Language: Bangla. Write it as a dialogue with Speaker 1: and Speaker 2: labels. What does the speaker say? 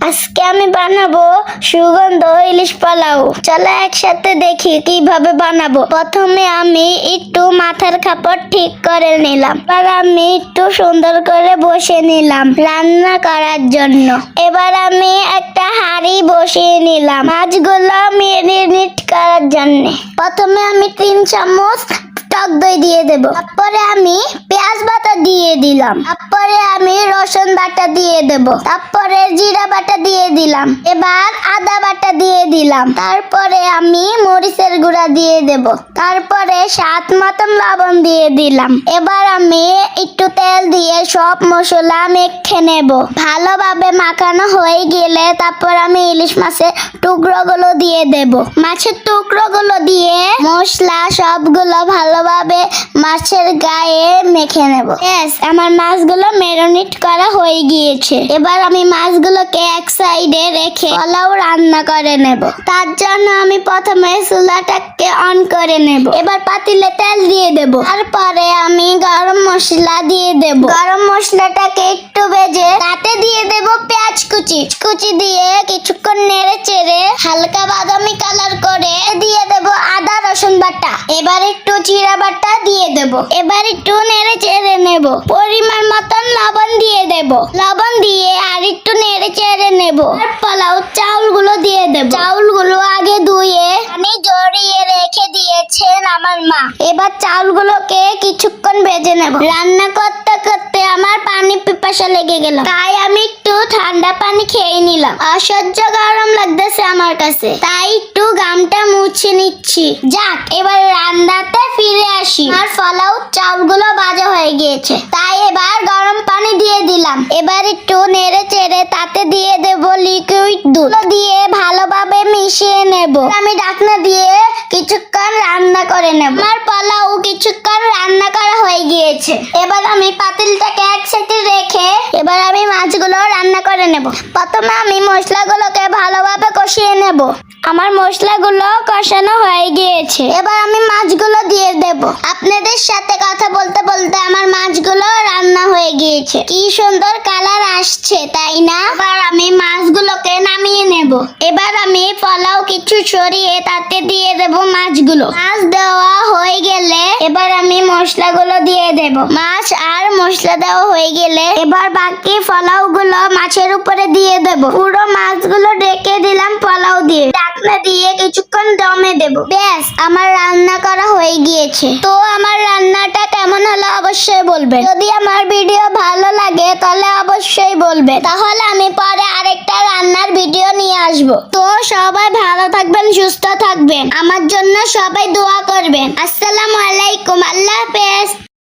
Speaker 1: আজকে আমি বানাবো সুগন্ধ ইলিশ পোলাও। চলো একসাথে দেখি কিভাবে বানাবো। প্রথমে আমি একটু মাথার কাপড় ঠিক করে নিলাম। এবার আমি একটু সুন্দর করে বসে নিলাম রান্না করার জন্য। এবার আমি একটা হাঁড়ি বসিয়ে নিলাম মাছগুলো মেরিনেট করার জন্য। প্রথমে আমি 3 চামচ টক দই দিয়ে দেব। তারপরে আমি পেঁয়াজ বাটা দিয়ে দিলাম। তারপরে আমি রসুন বাটা দিয়ে দেব। তারপরে জিরা বাটা দিয়ে দিলাম। এবার আদা বাটা দিয়ে দিলাম। তারপরে আমি মরিচের গুঁড়া দিয়ে দেব। তারপরে স্বাদ মতন লবণ দিয়ে দিলাম। এবার আমি একটু তেল দিয়ে সব মশলা মেখে নেব। ভালোভাবে মাখানো হয়ে গেলে তারপর আমি ইলিশ মাছের টুকরোগুলো দিয়ে দেব। মাছের টুকরোগুলো দিয়ে মশলা সবগুলো ভালোভাবে মাছের গায়ে মেখে নেব। আমার মাছগুলো ম্যারিনেট করা হয়ে গিয়েছে। এবার আমি মাছগুলোকে এক সাইডে রেখে পোলাও রান্না করে নেব। তার জন্য আমি প্রথমে চুলাটাকে অন করে নেব। এবার পাতিলে তেল দিয়ে দেব। তারপরে আমি গরম মশলা দিয়ে দেব। গরম মশলাটাকে একটু ভেজে তাতে দিয়ে দেব পেঁয়াজ কুচি দিয়ে কিছুক্ষণ নেড়ে চেড়ে হালকা বাদামি কালার করে দিয়ে দেব আদা রসুন বাটা। এবার একটু জিরা বাটা দিয়ে দেব। এবার একটু নেড়ে চেড়ে নেব। পরিমাণ মতন লবণ দিয়ে দেব। লবণ দিয়ে আর একটু নেড়ে চেড়ে নেব। আর পোলাও চাউলগুলো দিয়ে দেব। চাউলগুলো আগে ধুয়ে পানি ঝরিয়ে রেখে দিয়েছেন আমার মা। এবার চাউলগুলোকে কিছুক্ষণ ভেজে নেব। রান্না করতে করতে আমার পানি পিপাসা লেগে গেল, তাই আমি একটু ঠান্ডা পানি খেয়ে নিলাম। অসহ্য গরম লাগতেছে আমার কাছে, তাই একটু গামটা মুছে নিচ্ছি। যাক, এবার রান্নাতে ফিরে আসি। আর পোলাও চাউলগুলো ভাজা হয়ে গিয়েছে, তাই এবার গরম পানি দিয়ে দিলাম। এবার একটু নেড়ে চেড়ে তাতে দিয়ে দেব লিকুইড দুধ দিয়ে ভালোভাবে মিশিয়ে নেব। আমি ঢাকনা দিয়ে কিছুক্ষণ রান্না করে নেব। আমার পোলাও কিছুক্ষণ রান্না করা হয়ে গিয়েছে। এবার আমি পাতিলটাকে এক সাইডে রেখে এবার আমি মাছগুলো রান্না করে নেব। প্রথমে আমি মশলাগুলোকে ভালোভাবে কষিয়ে নেব। আমার মশলাগুলো কষানো হয়ে গিয়েছে। এবার আমি মাছগুলো দিয়ে দেব। আপনাদের সাথে কথা বলতে বলতে আমার মাছগুলো রান্না হয়ে গিয়েছে। কি সুন্দর কালার আসছে, তাই না? এবার আমি মাছগুলোকে নামিয়ে নেব। এবার আমি পোলাও কিছু সরিয়ে তাতে দিয়ে দেব মাছগুলো। মাছ দেওয়া হয়ে গেলে এবার আমি মশলাগুলো দিয়ে দেব। মাছ আর মশলা দেওয়া হয়ে গেলে এবার বাকি পোলাওগুলো মাছের উপরে দিয়ে দেব। পুরো মাছগুলো ঢেকে দিলাম পোলাও দিয়ে। ঢাকনা দিয়ে কিছুক্ষণ দমে দেব। ব্যাস, আমার রান্না করা হয়ে গিয়েছে। তো আমার রান্নাটা কেমন হলো অবশ্যই বলবেন। যদি আমার ভিডিও ভালো লাগে তাহলে অবশ্যই বলবেন, তাহলে আমি পরে আরেকটা রান্নার ভিডিও নিয়ে আসব। তো সবাই ভালো থাকবেন, সুস্থ থাকবেন, আমার জন্য সবাই দোয়া করবেন। আসসালামু আলাইকুম, আল্লাহ হাফেজ।